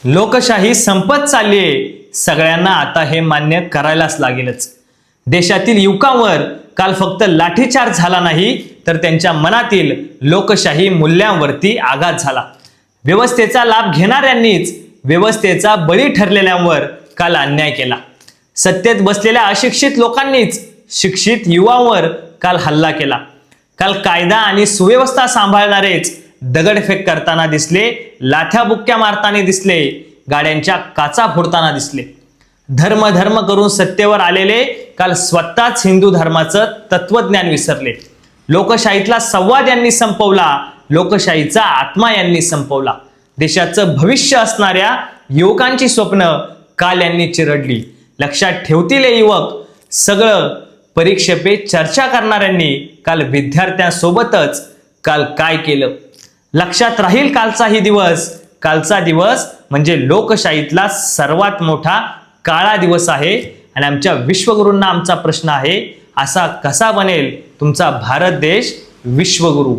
लोकशाही संपत चालली आहे, सगळ्यांना आता हे मान्य करायलाच लागेलच। देशातील युवकांवर काल फक्त लाठीचार्ज झाला नाही, तर त्यांच्या मनातील लोकशाही मूल्यांवरती आघात झाला। व्यवस्थेचा लाभ घेणाऱ्यांनीच व्यवस्थेचा बळी ठरलेल्यांवर काल अन्याय केला। सत्तेत बसलेल्या अशिक्षित लोकांनीच शिक्षित युवांवर काल हल्ला केला। काल कायदा आणि सुव्यवस्था सांभाळणारेच दगडफेक करताना दिसले, लाथ्या बुक्क्या मारताना दिसले, गाड्यांच्या काचा फोडताना दिसले। धर्म करून सत्तेवर आलेले काल स्वतःच हिंदू धर्माचं तत्वज्ञान विसरले। लोकशाहीतला संवाद यांनी संपवला, लोकशाहीचा आत्मा यांनी संपवला। देशाचं भविष्य असणाऱ्या युवकांची स्वप्न काल यांनी चिरडली। लक्षात ठेवतील हे युवक, सगळं परीक्षे पे चर्चा करणाऱ्यांनी काल विद्यार्थ्यांसोबतच काल काय केलं लक्षात राहील कालचाही दिवस। कालचा दिवस म्हणजे लोकशाहीतला सर्वात मोठा काळा दिवस आहे आणि आमच्या विश्वगुरूंना आमचा प्रश्न आहे, असा कसा बनेल तुमचा भारत देश विश्वगुरू।